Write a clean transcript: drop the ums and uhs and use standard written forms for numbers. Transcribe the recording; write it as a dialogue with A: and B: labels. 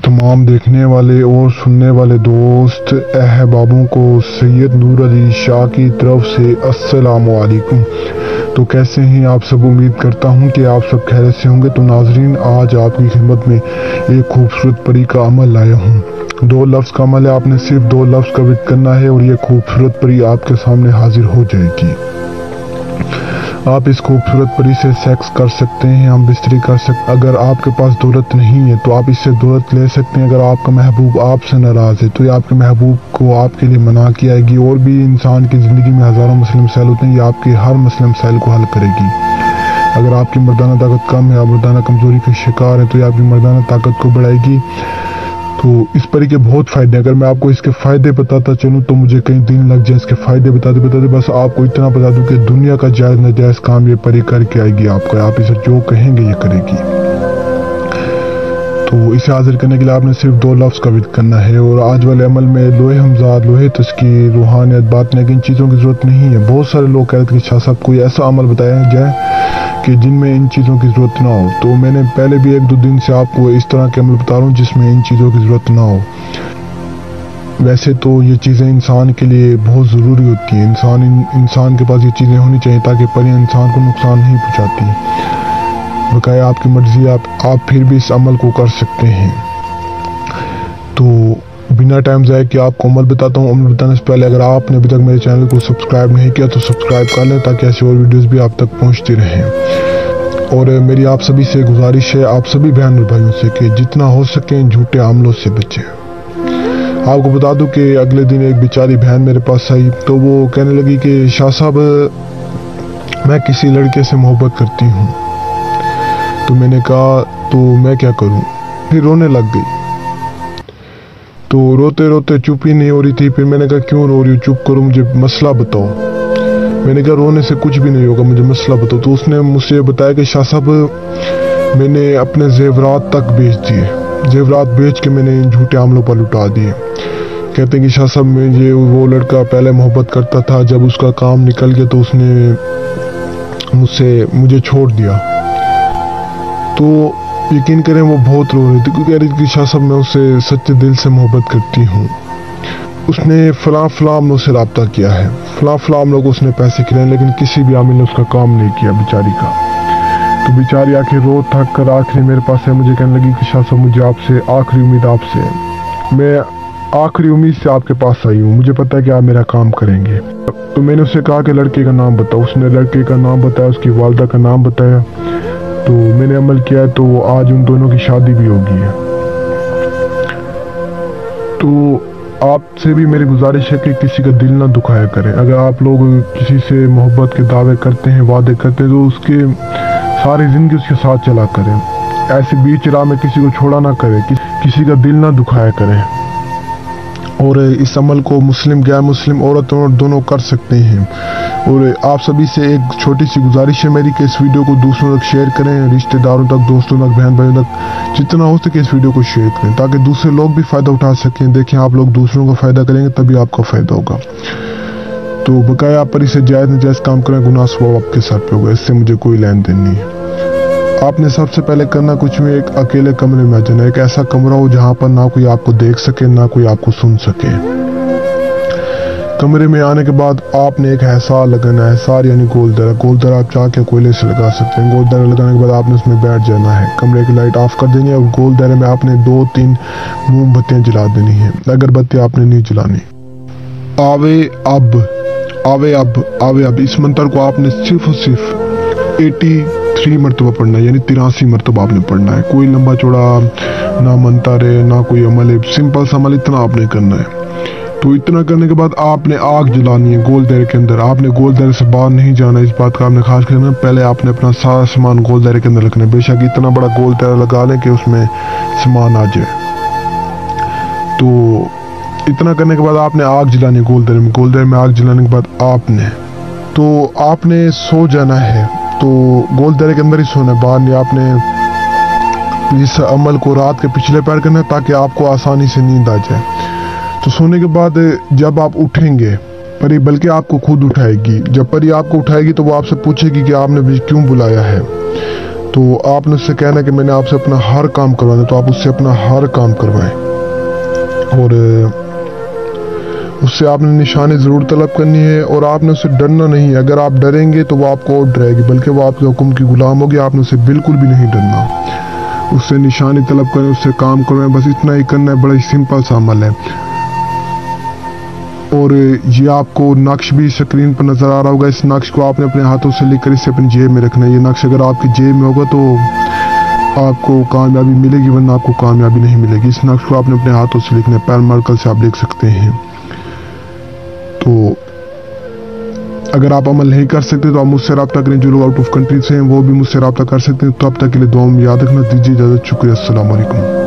A: तमाम देखने वाले और सुनने वाले दोस्त अहबाबों को सैयद नूर अली शाह की तरफ से अस्सलामु अलैकुम। तो कैसे हैं आप सब? उम्मीद करता हूं कि आप सब खैरियत से होंगे। तो नाजरीन, आज आपकी खिदमत में एक खूबसूरत परी का अमल लाया हूं। 2 लफ्ज़ का अमल है, आपने सिर्फ 2 लफ्ज़ का विद करना है और ये खूबसूरत परी आपके सामने हाजिर हो जाएगी। आप इस खूबसूरत परी से सेक्स कर सकते हैं, हम बिस्तरी कर सकते। अगर आपके पास दौलत नहीं है तो आप इससे दौलत ले सकते हैं। अगर आपका महबूब आपसे नाराज़ है तो ये आपके महबूब को आपके लिए मना की आएगी। और भी इंसान की ज़िंदगी में हज़ारों मसले मसाइल होते हैं, ये आपके हर मसले मसाइल को हल करेगी। अगर आपकी मर्दाना ताकत कम है, आप मर्दाना कमज़ोरी के शिकार हैं, तो ये आपकी मर्दाना ताकत को बढ़ाएगी। तो इस परी के बहुत फ़ायदे हैं। अगर मैं आपको इसके फ़ायदे बताता चलूँ तो मुझे कई दिन लग जाए इसके फ़ायदे बताते बताते। बस आपको इतना बता दूं कि दुनिया का जायज़ नाजायज़ काम ये परी करके आएगी आपका। आप इसे जो कहेंगे ये करेगी। तो इसे हाजिर करने के लिए आपने सिर्फ 2 लफ्ज़ का विद करना है। और आज वाले अमल में लोहे हमजाद, लोहे तस्कीर, रूहानियत, बातने की इन चीज़ों की ज़रूरत नहीं है। बहुत सारे लोग कह रहे थे कि शाह साहब कोई ऐसा अमल बताया जाए कि जिनमें इन चीज़ों की ज़रूरत ना हो। तो मैंने पहले भी 1-2 दिन से आपको इस तरह के अमल बता रहा हूँ जिसमें इन चीज़ों की ज़रूरत ना हो। वैसे तो ये चीज़ें इंसान के लिए बहुत ज़रूरी होती हैं। इंसान के पास ये चीज़ें होनी चाहिए ताकि परियां इंसान को नुकसान नहीं पहुँचाती। बकाया आपकी मर्ज़ी, आप फिर भी इस अमल को कर सकते हैं। तो बिना टाइम ज़ाया कि आपको अमल बताता हूँ। अमल बताने से पहले अगर आपने अभी तक मेरे चैनल को सब्सक्राइब नहीं किया तो सब्सक्राइब कर लें ताकि ऐसी और वीडियोज़ भी आप तक पहुँचती रहें। और मेरी आप सभी से गुजारिश है, आप सभी बहन और भाइयों से, कि जितना हो सके झूठे अमलों से बचें। आपको बता दूं कि अगले दिन एक बेचारी बहन मेरे पास आई तो वो कहने लगी कि शाह साहब, मैं किसी लड़के से मोहब्बत करती हूँ। तो मैंने कहा तो मैं क्या करूँ? फिर रोने लग गई। तो रोते रोते चुप ही नहीं हो रही थी। फिर मैंने कहा क्यों रो रही हो? चुप करो, मुझे मसला बताओ। मैंने कहा रोने से कुछ भी नहीं होगा, मुझे मसला बताओ। तो उसने मुझसे बताया कि शाह साहब, मैंने अपने जेवरात तक बेच दिए। जेवरात बेच के मैंने इन झूठे अमलों पर लुटा दिए। कहते हैं कि शाह साहब, मुझे वो लड़का पहले मोहब्बत करता था, जब उसका काम निकल गया तो उसने मुझे छोड़ दिया। तो यकीन करें वो बहुत रो रही थी क्योंकि कह रही थी कि शाह साहब, मैं उससे सच्चे दिल से मोहब्बत करती हूँ। उसने फलां अमलों से रब्ता किया है, फलां अमलों को उसने पैसे खिलाए, लेकिन किसी भी आमिल ने उसका काम नहीं किया बेचारी का। तो बेचारी आखिर रो थक कर आखिरी मेरे पास है, मुझे कहने लगी कि शाह साहब, मुझे आपसे आखिरी उम्मीद आपसे है। मैं आखिरी उम्मीद से आपके पास आई हूँ, मुझे पता है कि आप मेरा काम करेंगे। तो मैंने उससे कहा कि लड़के का नाम बताओ। उसने लड़के का नाम बताया, उसकी वालदा का नाम बताया। तो मैंने अमल किया है, तो आज उन दोनों की शादी भी हो गई है। तो आपसे भी मेरी गुजारिश है कि किसी का दिल ना दुखाया करें। अगर आप लोग किसी से मोहब्बत के दावे करते हैं, वादे करते हैं, तो उसके सारी ज़िंदगी उसके साथ चला करें। ऐसे बीच राह में किसी को छोड़ा ना करें, किसी का दिल ना दुखाया करें। और इस अमल को मुस्लिम गैर मुस्लिम औरतों दोनों कर सकते हैं। और आप सभी से एक छोटी सी गुजारिश है मेरी कि इस वीडियो को दूसरों तक शेयर करें, रिश्तेदारों तक, दोस्तों तक, बहन भाइयों तक, जितना हो सके इस वीडियो को शेयर करें ताकि दूसरे लोग भी फ़ायदा उठा सकें। देखें, आप लोग दूसरों का फ़ायदा करेंगे तभी आपका फ़ायदा होगा। तो बकाया आप पर इसे जायज़ नाजायज़ काम करें, गुनाह स्वभाव आपके सर पे होगा, इससे मुझे कोई लेन देन नहीं है। आपने सबसे पहले करना कुछ भी, एक अकेले कमरे में आ जाना। एक ऐसा कमरा हो जहाँ पर ना कोई आपको देख सके, ना कोई आपको सुन सके। कमरे में आने के बाद आपने एक हैसार लगाना है। हैसार यानी गोलदरा। गोलदरा आप चाह के कोयले से लगा सकते हैं। गोलदरा लगाने के बाद आपने उसमें बैठ जाना है। कमरे की लाइट ऑफ कर देनी है और गोलदरे में आपने 2-3 मोमबत्तियाँ जला देनी है। अगरबत्ती आपने नहीं जलानी। आवे अब, आवे अब, आवे अब, इस मंत्र को आपने सिर्फ और सिर्फ 83 मरतबा पढ़ना है, यानी 83 मरतबा आपने पढ़ना है। कोई लंबा चौड़ा ना मंत्र है, ना कोई अमल है, सिंपल सा अमल इतना आपने करना है। तो इतना करने के बाद आपने आग जलानी है गोल दायरे के अंदर। आपने गोल दायरे से बाहर नहीं जाना, इस बात का आपने खास करना। पहले आपने अपना सारा सामान गोल दायरे के अंदर रखना है। बेशक इतना बड़ा गोल दायरा लगा लें कि उसमें सामान आ जाए। तो इतना करने के बाद आपने आग जलानी है गोल दायरे में। गोल दायरे में आग जलाने के बाद आपने सो जाना है। तो गोल दायरे के अंदर ही सोना है, बाहर नहीं। आपने इस अमल को रात के पिछले पैर करना है ताकि आपको आसानी से नींद आ जाए। तो सोने के बाद जब आप उठेंगे, परी बल्कि आपको खुद उठाएगी। जब परी आपको उठाएगी तो वो आपसे पूछेगी कि आपने मुझे क्यों बुलाया है। तो आपने उससे कहना है कि मैंने आपसे अपना हर काम करवाना, तो आप उससे अपना हर काम करवाएं और उससे आपने निशानी ज़रूर तलब करनी है और आपने उससे डरना नहीं है। अगर आप डरेंगे तो वो आपको और डराएगी, बल्कि वो आपके हुक्म की गुलाम होगी। आपने उससे बिल्कुल भी नहीं डरना, उससे निशानी तलब करें, उससे काम करवाएं, बस इतना ही करना है। बड़ा ही सिंपल सा अमल है। और ये आपको नक्श भी स्क्रीन पर नज़र आ रहा होगा। इस नक्श को आपने अपने हाथों से लेकर इसे अपनी जेब में रखना है। ये नक्श अगर आपकी जेब में होगा तो आपको कामयाबी मिलेगी, वरना आपको कामयाबी नहीं मिलेगी। इस नक्श को आपने अपने हाथों से लिखना है, पैर मार्कर से आप लिख सकते हैं। तो अगर आप अमल नहीं कर सकते तो आप मुझसे रब्ता करें। जो लोग आउट ऑफ कंट्री से हैं वो भी मुझसे रब्ता कर सकते हैं। तो अब तक के लिए दुआ में याद रखना। दीजिए इजाज़त, शुक्रिया, अस्सलाम वालेकुम।